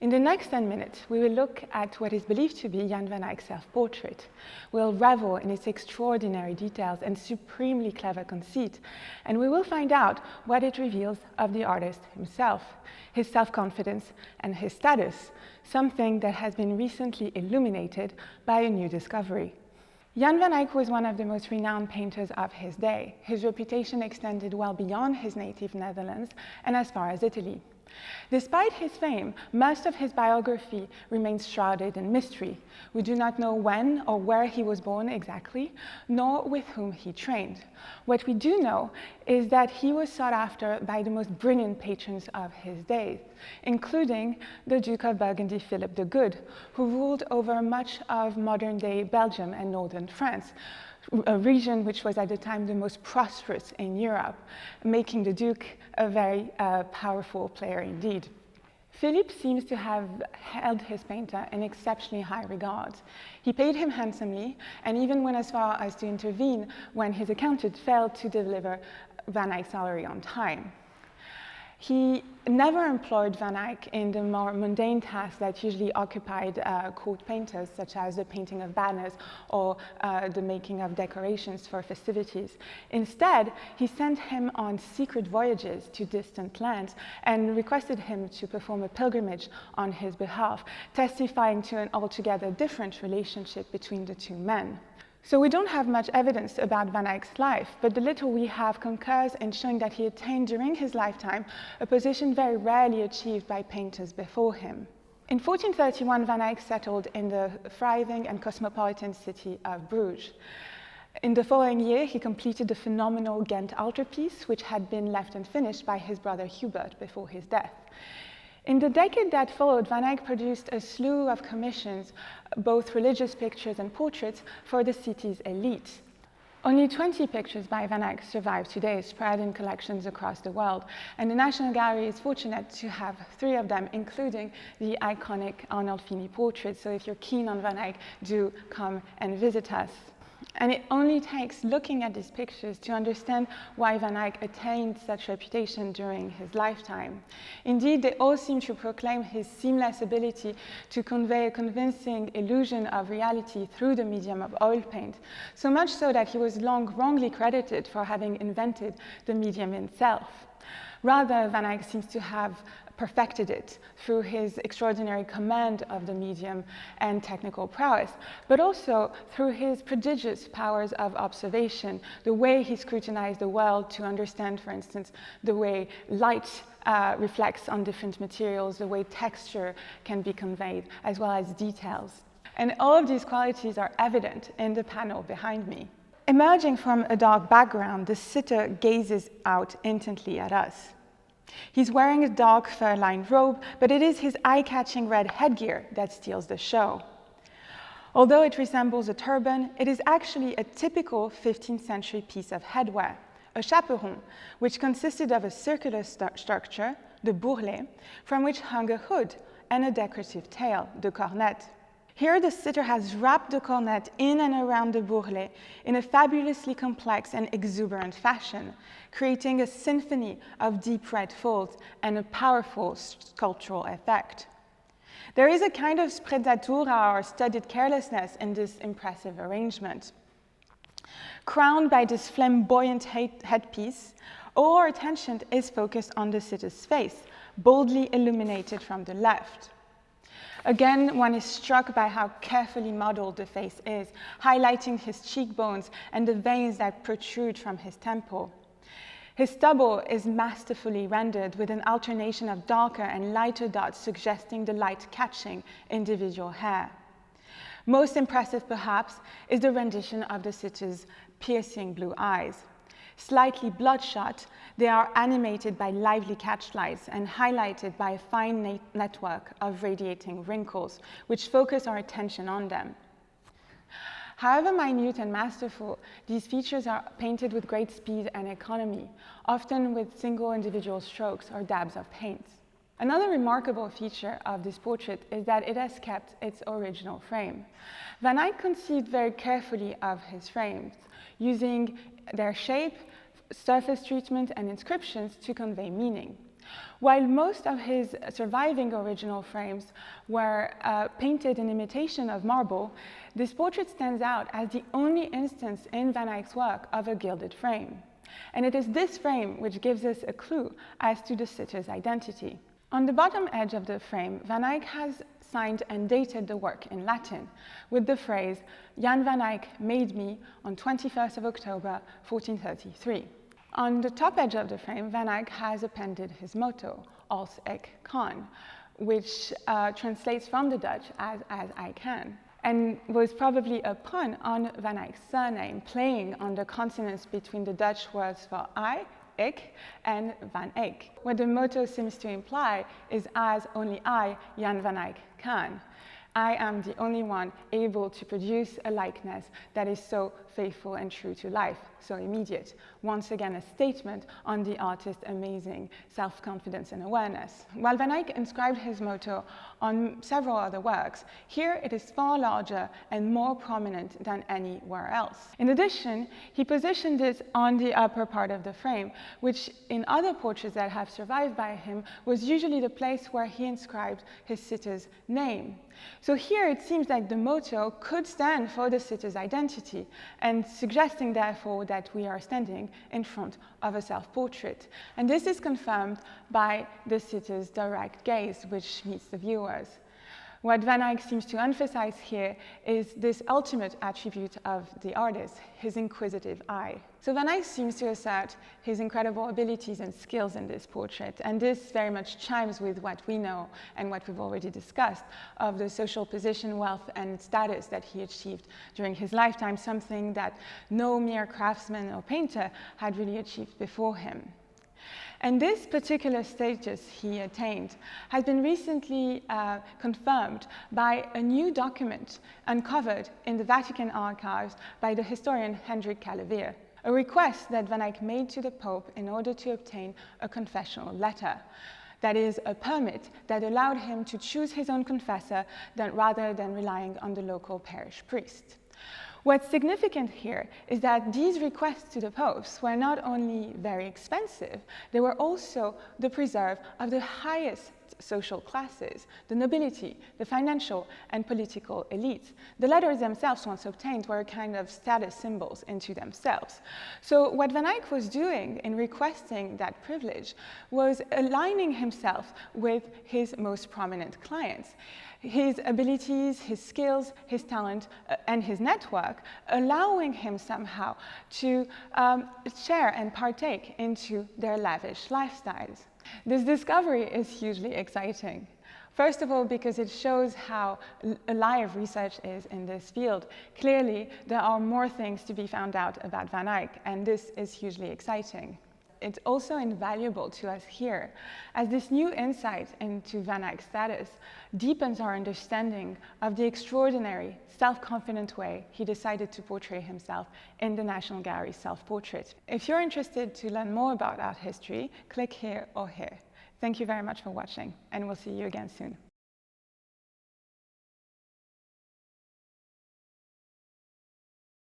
In the next 10 minutes, we will look at what is believed to be Jan van Eyck's self-portrait. We'll revel in its extraordinary details and supremely clever conceit, and we will find out what it reveals of the artist himself, his self-confidence and his status, something that has been recently illuminated by a new discovery. Jan van Eyck was one of the most renowned painters of his day. His reputation extended well beyond his native Netherlands and as far as Italy. Despite his fame, most of his biography remains shrouded in mystery. We do not know when or where he was born exactly, nor with whom he trained. What we do know is that he was sought after by the most brilliant patrons of his day, including the Duke of Burgundy, Philip the Good, who ruled over much of modern-day Belgium and northern France, a region which was at the time the most prosperous in Europe, making the Duke a very powerful player indeed. Philip seems to have held his painter in exceptionally high regard. He paid him handsomely and even went as far as to intervene when his accountant failed to deliver Van Eyck's salary on time. He never employed Van Eyck in the more mundane tasks that usually occupied court painters, such as the painting of banners or the making of decorations for festivities. Instead, he sent him on secret voyages to distant lands and requested him to perform a pilgrimage on his behalf, testifying to an altogether different relationship between the two men. So we don't have much evidence about Van Eyck's life, but the little we have concurs in showing that he attained during his lifetime a position very rarely achieved by painters before him. In 1431, Van Eyck settled in the thriving and cosmopolitan city of Bruges. In the following year, he completed the phenomenal Ghent altarpiece, which had been left unfinished by his brother Hubert before his death. In the decade that followed, Van Eyck produced a slew of commissions, both religious pictures and portraits, for the city's elite. Only 20 pictures by Van Eyck survive today, spread in collections across the world, and the National Gallery is fortunate to have 3 of them, including the iconic Arnolfini Portrait. So if you're keen on Van Eyck, do come and visit us. And it only takes looking at these pictures to understand why Van Eyck attained such reputation during his lifetime. Indeed, they all seem to proclaim his seamless ability to convey a convincing illusion of reality through the medium of oil paint, so much so that he was long wrongly credited for having invented the medium itself. Rather, Van Eyck seems to have perfected it through his extraordinary command of the medium and technical prowess, but also through his prodigious powers of observation, the way he scrutinized the world to understand, for instance, the way light reflects on different materials, the way texture can be conveyed, as well as details. And all of these qualities are evident in the panel behind me. Emerging from a dark background, the sitter gazes out intently at us. He's wearing a dark fur-lined robe, but it is his eye-catching red headgear that steals the show. Although it resembles a turban, it is actually a typical 15th century piece of headwear, a chaperon, which consisted of a circular structure, the bourrelet, from which hung a hood and a decorative tail, the cornette. Here, the sitter has wrapped the cornet in and around the bourrelet in a fabulously complex and exuberant fashion, creating a symphony of deep red folds and a powerful sculptural effect. There is a kind of sprezzatura or studied carelessness in this impressive arrangement. Crowned by this flamboyant headpiece, all our attention is focused on the sitter's face, boldly illuminated from the left. Again, one is struck by how carefully modeled the face is, highlighting his cheekbones and the veins that protrude from his temple. His stubble is masterfully rendered with an alternation of darker and lighter dots suggesting the light catching individual hair. Most impressive, perhaps, is the rendition of the sitter's piercing blue eyes. Slightly bloodshot, they are animated by lively catchlights and highlighted by a fine network of radiating wrinkles, which focus our attention on them. However minute and masterful, these features are painted with great speed and economy, often with single individual strokes or dabs of paint. Another remarkable feature of this portrait is that it has kept its original frame. Van Eyck conceived very carefully of his frames, using their shape, surface treatment, and inscriptions to convey meaning. While most of his surviving original frames were painted in imitation of marble, this portrait stands out as the only instance in Van Eyck's work of a gilded frame. And it is this frame which gives us a clue as to the sitter's identity. On the bottom edge of the frame, Van Eyck has signed and dated the work in Latin with the phrase, "Jan van Eyck made me on 21st of October, 1433. On the top edge of the frame, Van Eyck has appended his motto, Als ik kan, which translates from the Dutch as I can, and was probably a pun on Van Eyck's surname, playing on the consonants between the Dutch words for I, ik, and Van Eyck. What the motto seems to imply is as only I, Jan van Eyck, can. I am the only one able to produce a likeness that is so faithful and true to life, so immediate. Once again, a statement on the artist's amazing self-confidence and awareness. While Van Eyck inscribed his motto on several other works, here it is far larger and more prominent than anywhere else. In addition, he positioned it on the upper part of the frame, which in other portraits that have survived by him was usually the place where he inscribed his sitter's name. So here it seems like the motto could stand for the sitter's identity, and suggesting therefore that we are standing in front of a self-portrait. And this is confirmed by the sitter's direct gaze, which meets the viewers. What Van Eyck seems to emphasize here is this ultimate attribute of the artist, his inquisitive eye. So Van Eyck seems to assert his incredible abilities and skills in this portrait, and this very much chimes with what we know and what we've already discussed of the social position, wealth, and status that he achieved during his lifetime, something that no mere craftsman or painter had really achieved before him. And this particular status he attained has been recently confirmed by a new document uncovered in the Vatican archives by the historian Hendrik Calavir, a request that Van Eyck made to the Pope in order to obtain a confessional letter. That is, a permit that allowed him to choose his own confessor rather than relying on the local parish priest. What's significant here is that these requests to the popes were not only very expensive, they were also the preserve of the highest social classes, the nobility, the financial and political elites. The letters themselves, once obtained, were a kind of status symbols into themselves. So what Van Eyck was doing in requesting that privilege was aligning himself with his most prominent clients. His abilities, his skills, his talent, and his network, allowing him somehow to share and partake into their lavish lifestyles. This discovery is hugely exciting. First of all, because it shows how alive research is in this field. Clearly, there are more things to be found out about Van Eyck, and this is hugely exciting. It's also invaluable to us here, as this new insight into Van Eyck's status deepens our understanding of the extraordinary, self-confident way he decided to portray himself in the National Gallery's self-portrait. If you're interested to learn more about art history, click here or here. Thank you very much for watching, and we'll see you again soon.